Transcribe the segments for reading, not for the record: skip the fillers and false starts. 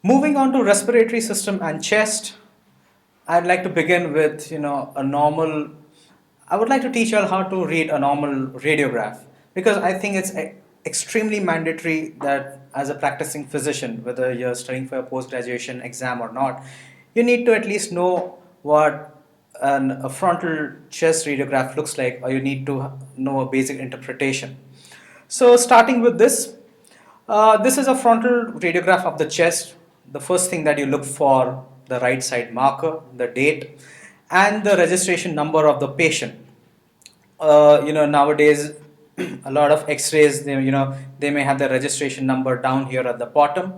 Moving on to respiratory system and chest, I'd like to begin with a normal. I would like to teach you all how to read a normal radiograph because I think it's extremely mandatory that as a practicing physician, whether you're studying for a post-graduation exam or not, you need to at least know what a frontal chest radiograph looks like, or you need to know a basic interpretation. So starting with this is a frontal radiograph of the chest. The first thing that you look for, the right side marker, the date, and the registration number of the patient. Nowadays, a lot of X-rays, they may have the registration number down here at the bottom,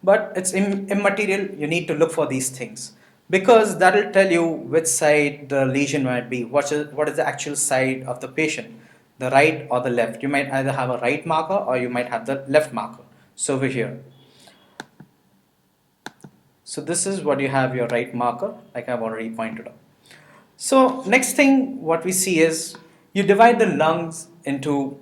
but it's immaterial. You need to look for these things because that will tell you which side the lesion might be. What is the actual side of the patient, the right or the left? You might either have a right marker or you might have the left marker. So over here. So this is what you have, your right marker, like I've already pointed out. So next thing what we see is you divide the lungs into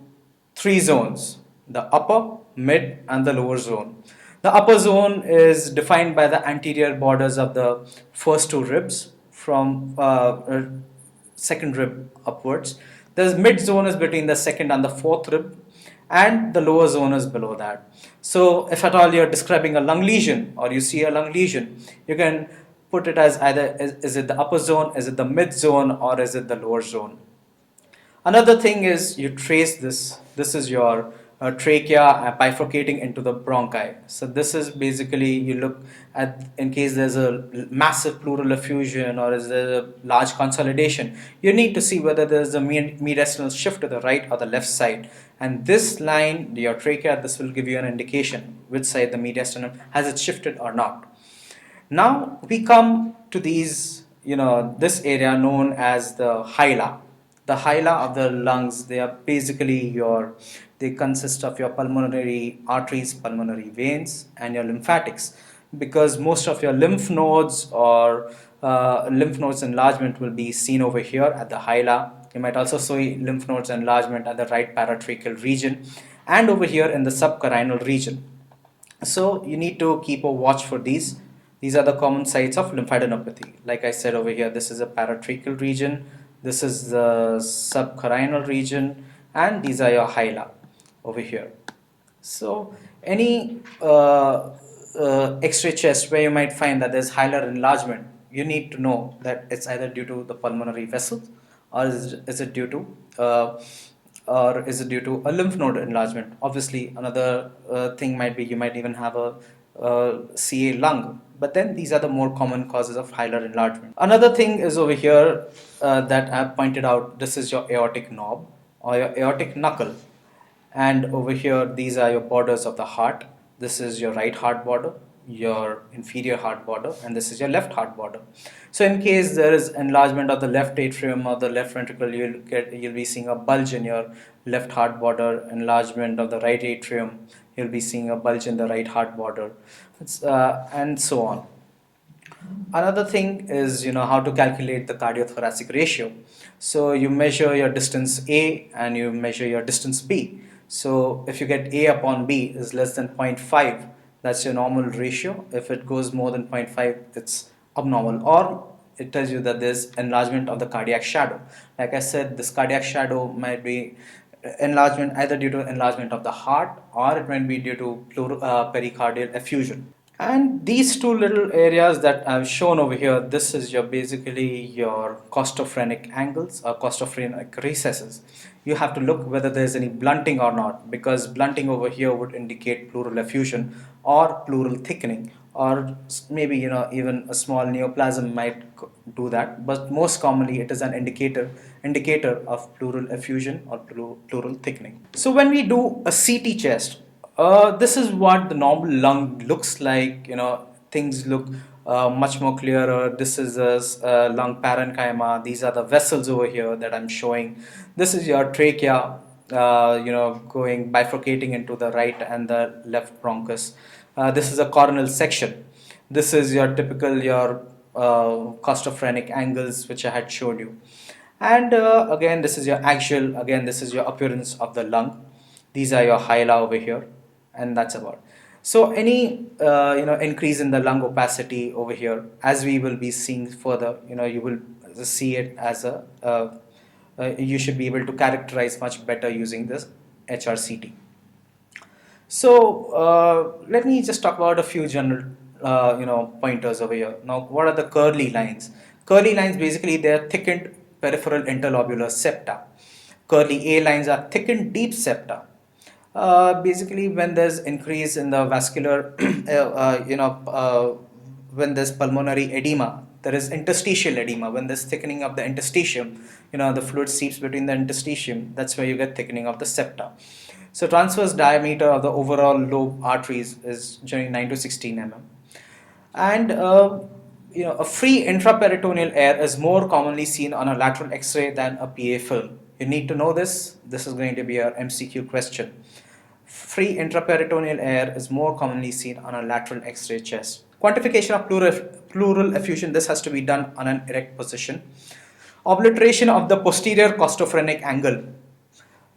three zones: the upper, mid, and the lower zone. The upper zone is defined by the anterior borders of the first two ribs from second rib upwards. The mid zone is between the second and the fourth rib, and the lower zone is below that. So if at all you're describing a lung lesion or you see a lung lesion, you can put it as either is it the upper zone, is it the mid zone, or is it the lower zone. Another thing is you trace this. This is your trachea bifurcating into the bronchi. So this is basically, you look at in case there's a massive pleural effusion or is there a large consolidation, you need to see whether there's a mediastinal shift to the right or the left side. And this line, your trachea, this will give you an indication which side the mediastinum has it shifted or not. Now we come to this area known as the hyla. The hyla of the lungs, they are basically they consist of your pulmonary arteries, pulmonary veins, and your lymphatics, because most of your lymph nodes or lymph nodes enlargement will be seen over here at the hyla. You might also see lymph nodes enlargement at the right paratracheal region and over here in the subcarinal region. So you need to keep a watch for these. These are the common sites of lymphadenopathy. Like I said over here, this is a paratracheal region, this is the subcarinal region, and these are your hyla over here. So any X-ray chest where you might find that there's hilar enlargement, you need to know that it's either due to the pulmonary vessels or is it due to a lymph node enlargement. Obviously, another thing might be you might even have a CA lung, but then these are the more common causes of hilar enlargement. Another thing is over here that I've pointed out. This is your aortic knob or your aortic knuckle, and over here these are your borders of the heart. This is your right heart border, your inferior heart border, and this is your left heart border. So in case there is enlargement of the left atrium or the left ventricle, you'll be seeing a bulge in your left heart border. Enlargement of the right atrium, you'll be seeing a bulge in the right heart border, and so on. Another thing is how to calculate the cardiothoracic ratio. So you measure your distance A and you measure your distance B. So if you get A upon B is less than 0.5, that's your normal ratio. If it goes more than 0.5, it's abnormal, or it tells you that there's enlargement of the cardiac shadow. Like I said, this cardiac shadow might be enlargement either due to enlargement of the heart or it might be due to pericardial effusion. And these two little areas that I've shown over here, this is your basically your costophrenic angles or costophrenic recesses. You have to look whether there's any blunting or not, because blunting over here would indicate pleural effusion or pleural thickening, or maybe even a small neoplasm might do that, but most commonly it is an indicator of pleural effusion or pleural thickening. So when we do a CT chest, this is what the normal lung looks like. Things look much more clearer. This is a lung parenchyma. These are the vessels over here that I'm showing. This is your trachea, going bifurcating into the right and the left bronchus. This is a coronal section. This is your typical costophrenic angles which I had showed you. And again, this is your axial. Again, this is your appearance of the lung. These are your hyla over here, and that's about. So any increase in the lung opacity over here, as we will be seeing further, you will see it as you should be able to characterize much better using this HRCT. So let me just talk about a few general pointers over here. Now, what are the Kerley lines? Kerley lines, basically they are thickened peripheral interlobular septa. Kerley A lines are thickened deep septa. Basically, when there's increase in the vascular, when there's pulmonary edema, there is interstitial edema. When there's thickening of the interstitium, the fluid seeps between the interstitium. That's where you get thickening of the septa. So transverse diameter of the overall lobe arteries is generally 9 to 16 mm. And a free intraperitoneal air is more commonly seen on a lateral X-ray than a PA film. You need to know this. This is going to be a MCQ question. Free intraperitoneal air is more commonly seen on a lateral X-ray chest. Quantification of pleural effusion, this has to be done on an erect position. Obliteration of the posterior costophrenic angle.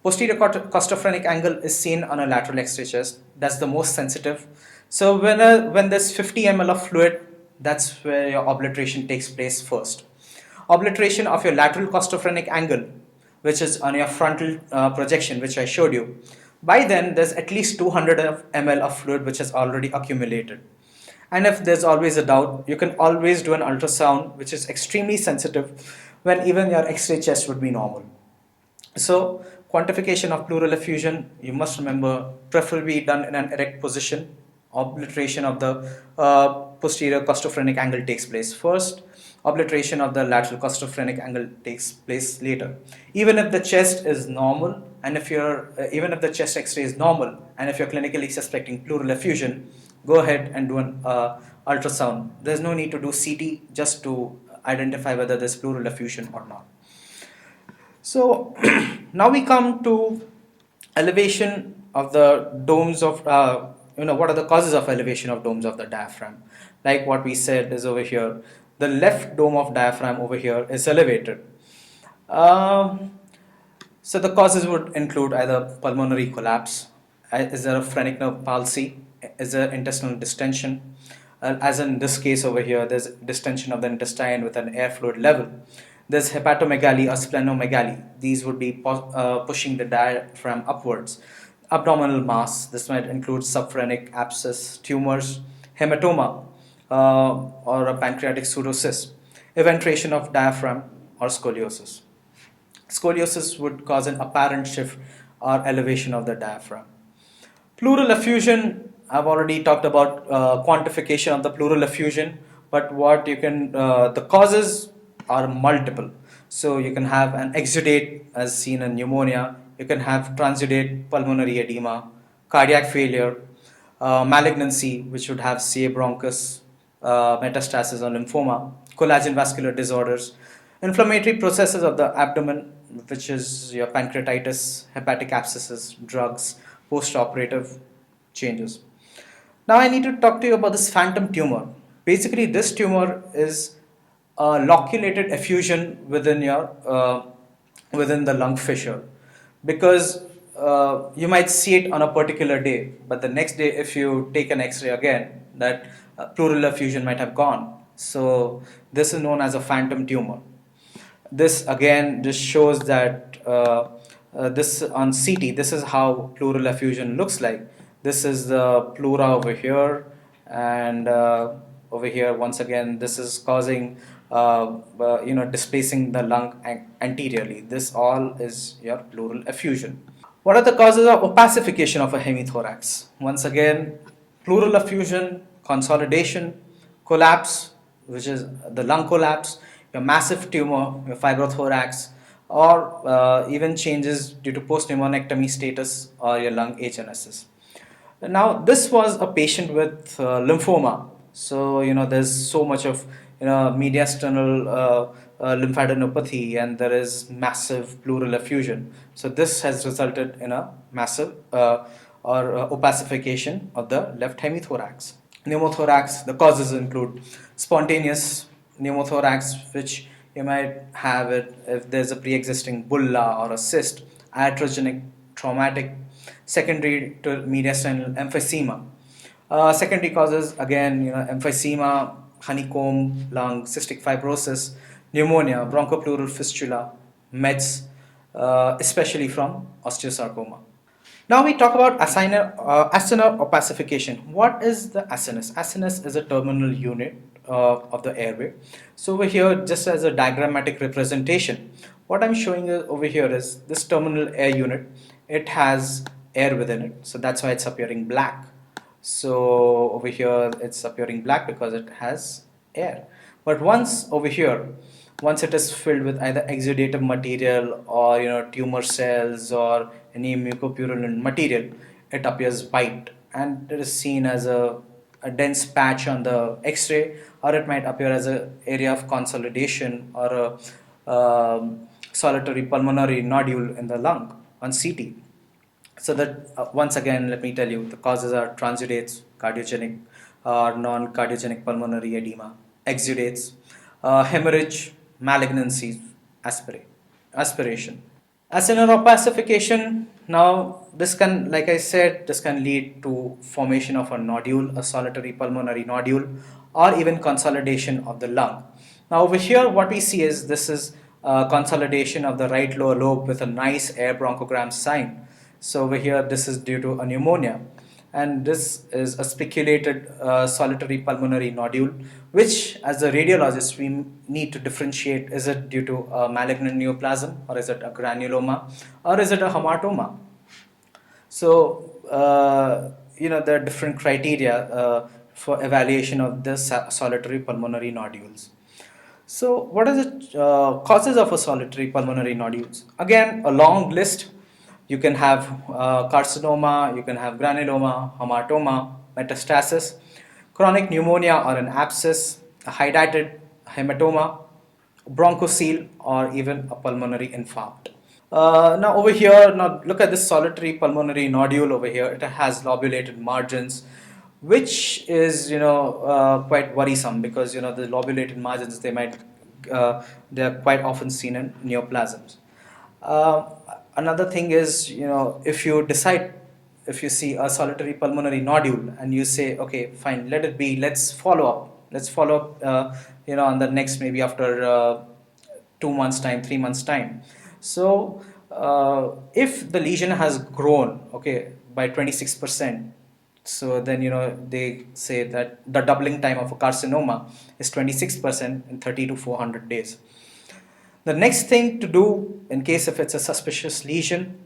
Posterior costophrenic angle is seen on a lateral X-ray chest. That's the most sensitive. So when there's 50 ml of fluid, that's where your obliteration takes place first. Obliteration of your lateral costophrenic angle, which is on your frontal projection, which I showed you. By then, there's at least 200 ml of fluid which has already accumulated. And if there's always a doubt, you can always do an ultrasound, which is extremely sensitive, when even your X-ray chest would be normal. So, quantification of pleural effusion, you must remember, preferably done in an erect position. Obliteration of the posterior costophrenic angle takes place first. Obliteration of the lateral costophrenic angle takes place later. Even if the chest is normal, and even if the chest X-ray is normal, and if you're clinically suspecting pleural effusion, go ahead and do an ultrasound. There's no need to do CT just to identify whether there's pleural effusion or not. So now we come to elevation of the domes of, what are the causes of elevation of domes of the diaphragm? Like what we said is over here, the left dome of diaphragm over here is elevated. So the causes would include either pulmonary collapse, is there a phrenic nerve palsy, is there intestinal distension, as in this case over here, there's distension of the intestine with an air fluid level. There's hepatomegaly or splenomegaly. These would be pushing the diaphragm upwards. Abdominal mass. This might include subphrenic abscess, tumors, hematoma, or a pancreatic pseudocyst. Eventration of diaphragm or scoliosis. Scoliosis would cause an apparent shift or elevation of the diaphragm. Pleural effusion. I've already talked about quantification of the pleural effusion, but the causes are multiple. So you can have an exudate as seen in pneumonia, you can have transudate pulmonary edema, cardiac failure, malignancy, which would have CA bronchus, metastasis or lymphoma, collagen vascular disorders, inflammatory processes of the abdomen, which is your pancreatitis, hepatic abscesses, drugs, post-operative changes. Now I need to talk to you about this phantom tumor. Basically, this tumor is a loculated effusion within the lung fissure, because you might see it on a particular day, but the next day if you take an X-ray again, that pleural effusion might have gone. So this is known as a phantom tumor. This again just shows that this on CT, this is how pleural effusion looks like. This is the pleura over here, and over here once again this is causing displacing the lung anteriorly. This all is your pleural effusion. What are the causes of opacification of a hemithorax? Once again, pleural effusion, consolidation, collapse, which is the lung collapse, your massive tumor, your fibrothorax, or even changes due to post-pneumonectomy status or your lung agenesis. Now, this was a patient with lymphoma. So, there's so much of mediastinal lymphadenopathy, and there is massive pleural effusion. So this has resulted in a massive opacification of the left hemithorax. Pneumothorax, the causes include spontaneous pneumothorax, which you might have it if there's a pre-existing bulla or a cyst, iatrogenic, traumatic, secondary to mediastinal emphysema. Secondary causes, again, emphysema, honeycomb lung, cystic fibrosis, pneumonia, bronchopleural fistula, meds, especially from osteosarcoma. Now we talk about Acinar opacification. What is the acinus? Acinus is a terminal unit of the airway. So over here, just as a diagrammatic representation, what I'm showing you over here is this terminal air unit. It has air within it, so that's why it's appearing black. So over here, it's appearing black because it has air. But once over here, once it is filled with either exudative material or tumor cells or any mucopurulent material, it appears white and it is seen as a dense patch on the X-ray, or it might appear as an area of consolidation or a solitary pulmonary nodule in the lung on CT. So that once again, let me tell you, the causes are transudates, cardiogenic or non-cardiogenic pulmonary edema, exudates, hemorrhage, malignancies, aspiration. Acinar opacification. Now, this can, like I said, this can lead to formation of a nodule, a solitary pulmonary nodule, or even consolidation of the lung. Now, over here, what we see is this is consolidation of the right lower lobe with a nice air bronchogram sign. So over here, this is due to a pneumonia, and this is a speculated solitary pulmonary nodule, which as a radiologist we need to differentiate: is it due to a malignant neoplasm, or is it a granuloma, or is it a hematoma? So there are different criteria for evaluation of this solitary pulmonary nodules. So what are the causes of a solitary pulmonary nodules? Again, a long list. You can have carcinoma, you can have granuloma, hematoma, metastasis, chronic pneumonia or an abscess, a hydatid hematoma, bronchocele, or even a pulmonary infarct. Now over here, now look at this solitary pulmonary nodule over here. It has lobulated margins, which is quite worrisome, because the lobulated margins, they are quite often seen in neoplasms. Another thing is, if you see a solitary pulmonary nodule and you say, okay, fine, let it be, let's follow up on the next, maybe after 2 months time, 3 months time. So if the lesion has grown, okay, by 26%, so then they say that the doubling time of a carcinoma is 26% in 30 to 400 days. The next thing to do, in case if it's a suspicious lesion,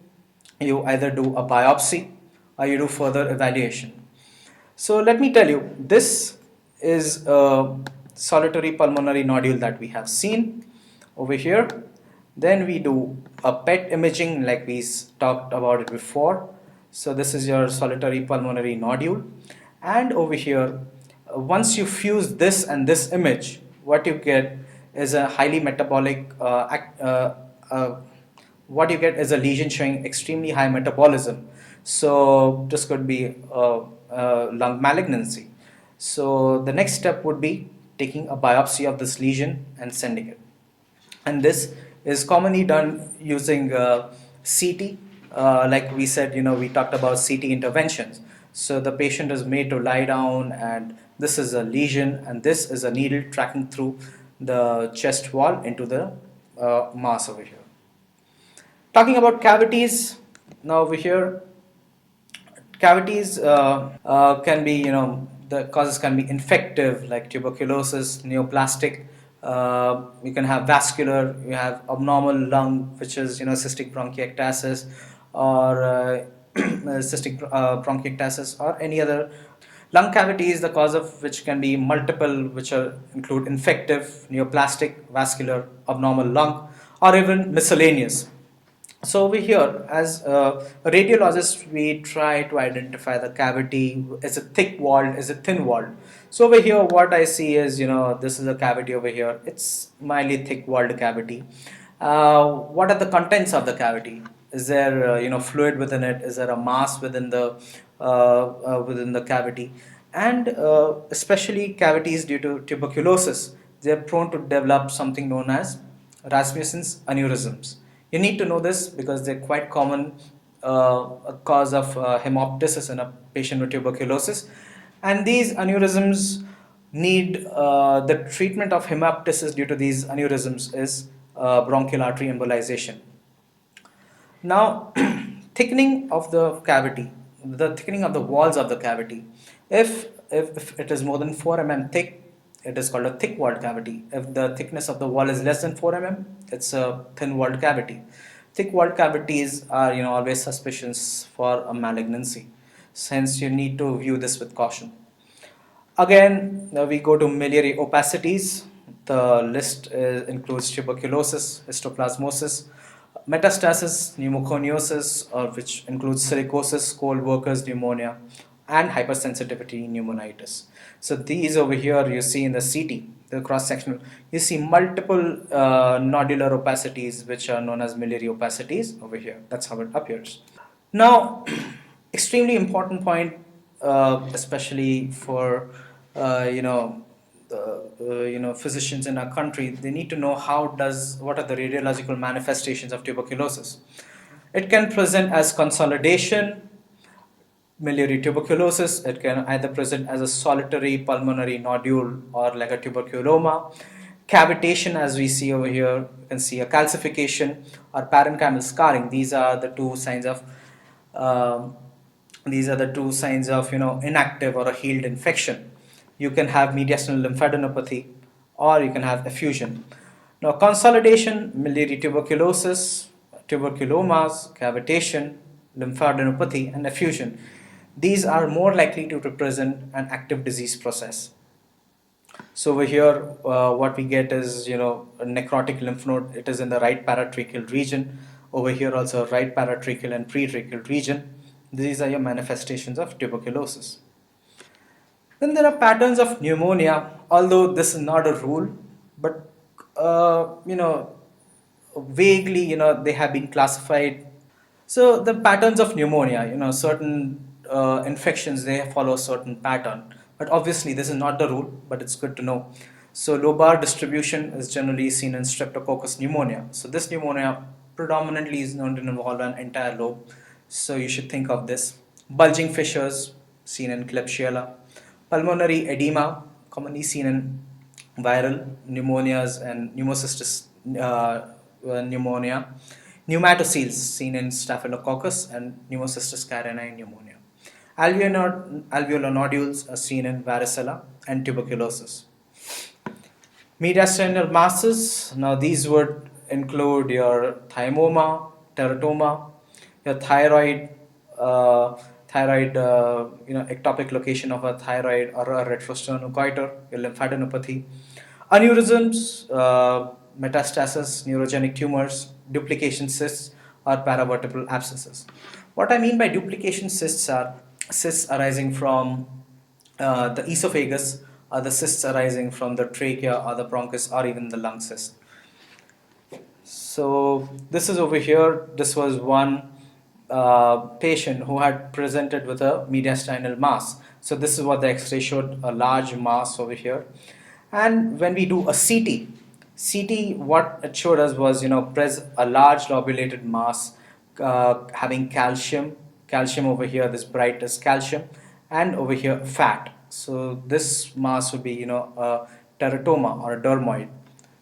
you either do a biopsy or you do further evaluation. So let me tell you, this is a solitary pulmonary nodule that we have seen over here. Then we do a PET imaging, like we talked about it before. So this is your solitary pulmonary nodule. And over here, once you fuse this and this image, what you get is a highly metabolic, what you get is a lesion showing extremely high metabolism. So this could be lung malignancy. So the next step would be taking a biopsy of this lesion and sending it. And this is commonly done using CT. Like we said, we talked about CT interventions. So the patient is made to lie down, and this is a lesion, and this is a needle tracking through the chest wall into the mass over here. Talking about cavities, now over here, cavities can be, the causes can be infective, like tuberculosis, neoplastic. You can have vascular, you have abnormal lung, which is cystic bronchiectasis, or cystic bronchiectasis, or any other. Lung cavities, the cause of which can be multiple, which include infective, neoplastic, vascular, abnormal lung, or even miscellaneous. So over here, as a radiologist, we try to identify the cavity. Is it thick-walled? Is it thin-walled? So over here, what I see is, this is a cavity over here. It's mildly thick-walled cavity. What are the contents of the cavity? Is there, fluid within it? Is there a mass within the cavity? And especially cavities due to tuberculosis, they are prone to develop something known as Rasmussen's aneurysms. You need to know this because they're quite common cause of hemoptysis in a patient with tuberculosis. And these aneurysms need the treatment of hemoptysis due to these aneurysms is bronchial artery embolization. Now, thickening of the cavity, the thickening of the walls of the cavity. If it is more than 4 mm thick, it is called a thick walled cavity. If the thickness of the wall is less than 4 mm, it's a thin walled cavity. Thick walled cavities are always suspicious for a malignancy. Hence, you need to view this with caution. Again, we go to miliary opacities. The list includes tuberculosis, histoplasmosis, metastasis, pneumoconiosis, which includes silicosis, cold workers pneumonia, and hypersensitivity pneumonitis. So these over here you see in the CT, the cross-sectional, you see multiple nodular opacities which are known as miliary opacities over here. That's how it appears. Now, extremely important point, especially for physicians in our country, they need to know what are the radiological manifestations of tuberculosis. It can present as consolidation, miliary tuberculosis. It can either present as a solitary pulmonary nodule or like a tuberculoma. Cavitation, as we see over here, you can see a calcification or parenchymal scarring. These are the two signs of inactive or a healed infection. You can have mediastinal lymphadenopathy or you can have effusion. Now, consolidation, miliary tuberculosis, tuberculomas, cavitation, lymphadenopathy, and effusion. These are more likely to represent an active disease process. So over here, what we get is, a necrotic lymph node. It is in the right paratracheal region. Over here also right paratracheal and pretracheal region. These are your manifestations of tuberculosis. Then there are patterns of pneumonia, although this is not a rule, but vaguely, they have been classified. So the patterns of pneumonia, certain infections, they follow a certain pattern. But obviously this is not the rule, but it's good to know. So lobar distribution is generally seen in Streptococcus pneumonia. So this pneumonia predominantly is known to involve an entire lobe. So you should think of this. Bulging fissures seen in Klebsiella. Pulmonary edema commonly seen in viral pneumonias and pneumocystis pneumonia. Pneumatoceles seen in Staphylococcus and Pneumocystis carinii pneumonia. Alveolar nodules are seen in varicella and tuberculosis. Mediastinal masses, now these would include your thymoma, teratoma, your thyroid, ectopic location of a thyroid or a retrosternal your lymphadenopathy, aneurysms, metastasis, neurogenic tumors, duplication cysts, or paravertebral abscesses. What I mean by duplication cysts are cysts arising from the esophagus, or the cysts arising from the trachea or the bronchus or even the lung cyst. So this is over here. This was one patient who had presented with a mediastinal mass. So this is what the X-ray showed, a large mass over here. And when we do a CT, what it showed us was, a large lobulated mass having calcium over here, this bright is calcium, and over here fat. So this mass would be, a teratoma or a dermoid.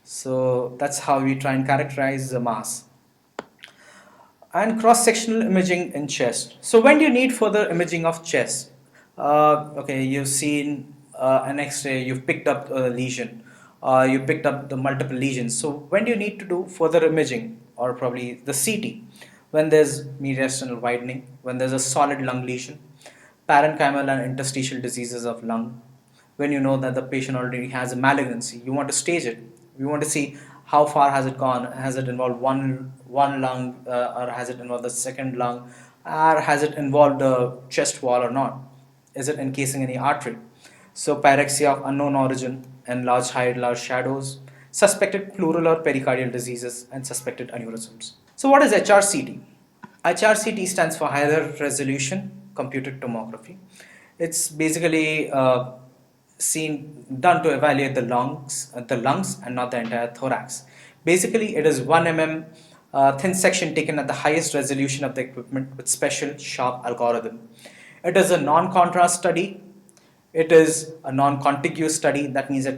So that's how we try and characterize the mass. And cross-sectional imaging in chest. So when do you need further imaging of chest? Okay, you've seen an X-ray, you've picked up a lesion, you picked up the multiple lesions. So when do you need to do further imaging, or probably the CT? When there's mediastinal widening, when there's a solid lung lesion, parenchymal and interstitial diseases of lung, when you know that the patient already has a malignancy, you want to stage it. You want to see how far has it gone. Has it involved one lung, or has it involved the second lung, or has it involved the chest wall or not? Is it encasing any artery? So pyrexia of unknown origin, enlarged height, large shadows, suspected pleural or pericardial diseases, and suspected aneurysms. So what is HRCT? HRCT stands for higher resolution computed tomography. It's basically done to evaluate the lungs and not the entire thorax. Basically, it is 1 mm thin section taken at the highest resolution of the equipment with special sharp algorithm. It is a non-contrast study. It is a non-contiguous study. That means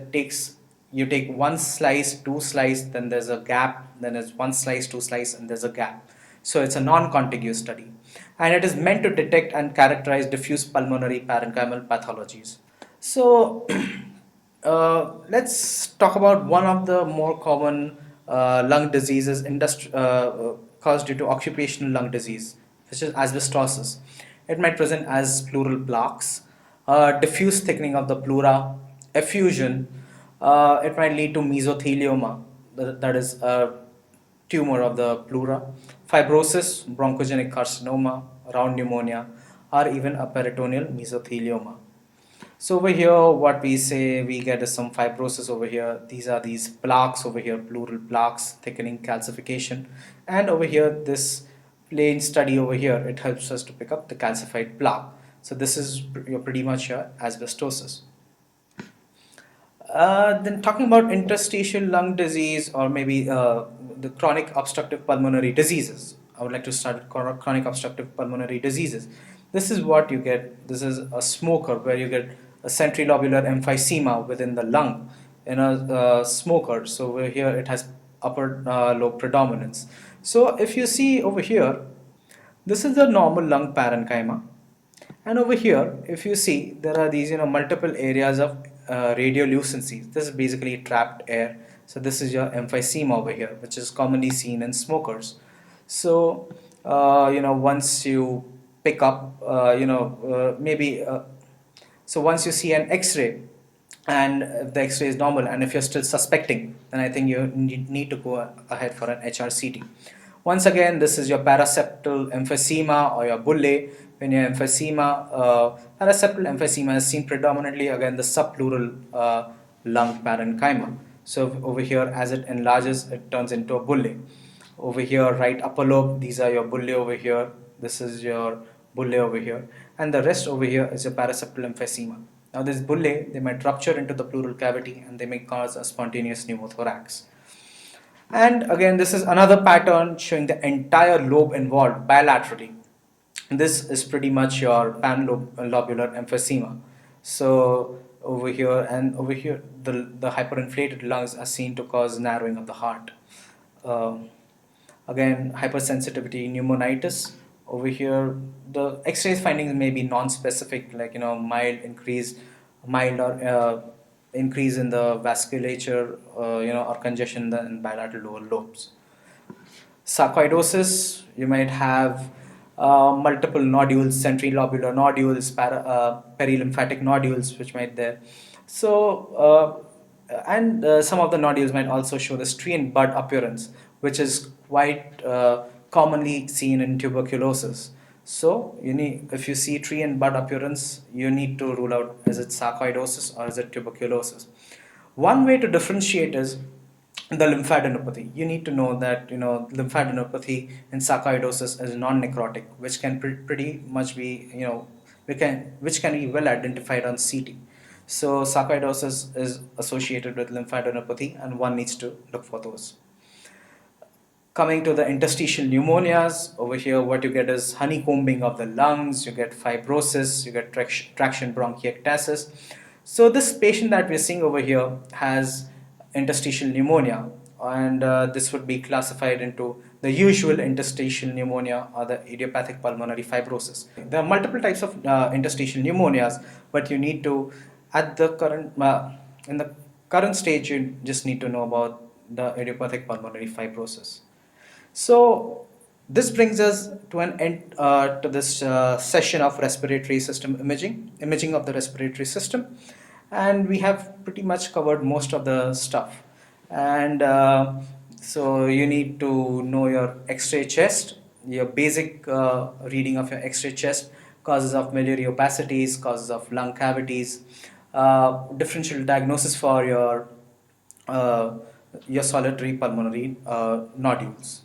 you take one slice, two slice, then there's a gap, then there's one slice, two slice, and there's a gap. So it's a non-contiguous study, and it is meant to detect and characterize diffuse pulmonary parenchymal pathologies. So let's talk about one of the more common lung diseases caused due to occupational lung disease, which is asbestosis. It might present as pleural plaques, diffuse thickening of the pleura, effusion. It might lead to mesothelioma, that is a tumor of the pleura, fibrosis, bronchogenic carcinoma, round pneumonia, or even a peritoneal mesothelioma. So over here, what we say we get is some fibrosis over here. These are these plaques over here, pleural plaques, thickening, calcification. And over here, this plain study over here, it helps us to pick up the calcified plaque. So this is pretty much your asbestosis. Then talking about interstitial lung disease, or maybe the chronic obstructive pulmonary diseases. I would like to start with chronic obstructive pulmonary diseases. This is what you get. This is a smoker where you get a centrilobular emphysema within the lung in a smoker. So over here it has upper lobe predominance. So if you see over here, this is the normal lung parenchyma, and over here, if you see, there are these multiple areas of radiolucency. This is basically trapped air. So this is your emphysema over here, which is commonly seen in smokers. So once you pick up, so once you see an X-ray, and if the X-ray is normal, and if you're still suspecting, then I think you need to go ahead for an HRCT. Once again, this is your paraseptal emphysema or your bulle. When your paraseptal emphysema is seen predominantly again the subpleural lung parenchyma. So over here, as it enlarges, it turns into a bulle. Over here, right upper lobe, these are your bulle over here. This is your bulle over here, and the rest over here is your paraseptal emphysema. Now this bulle, they might rupture into the pleural cavity and they may cause a spontaneous pneumothorax. And again, this is another pattern showing the entire lobe involved bilaterally. This is pretty much your panlobular emphysema. So over here and over here, the hyperinflated lungs are seen to cause narrowing of the heart. Again, hypersensitivity, pneumonitis. Over here, the X-ray findings may be non-specific, like mild or increase in the vasculature, or congestion in bilateral lower lobes. Sarcoidosis, you might have multiple nodules, centrilobular nodules, perilymphatic nodules, which might there. So, some of the nodules might also show the strian bud appearance, which is quite commonly seen in tuberculosis. So if you see tree and bud appearance, you need to rule out, is it sarcoidosis or is it tuberculosis? One way to differentiate is the lymphadenopathy. You need to know that lymphadenopathy in sarcoidosis is non-necrotic, which can pretty much be which can be well identified on CT. So sarcoidosis is associated with lymphadenopathy, and one needs to look for those. Coming to the interstitial pneumonias, over here what you get is honeycombing of the lungs, you get fibrosis, you get traction bronchiectasis. So this patient that we're seeing over here has interstitial pneumonia, and this would be classified into the usual interstitial pneumonia or the idiopathic pulmonary fibrosis. There are multiple types of interstitial pneumonias, but you need to, at the in the current stage, you just need to know about the idiopathic pulmonary fibrosis. So this brings us to an end to this session of respiratory system imaging of the respiratory system, and we have pretty much covered most of the stuff. And so you need to know your X-ray chest, your basic reading of your X-ray chest, causes of miliary opacities, causes of lung cavities, differential diagnosis for your solitary pulmonary nodules.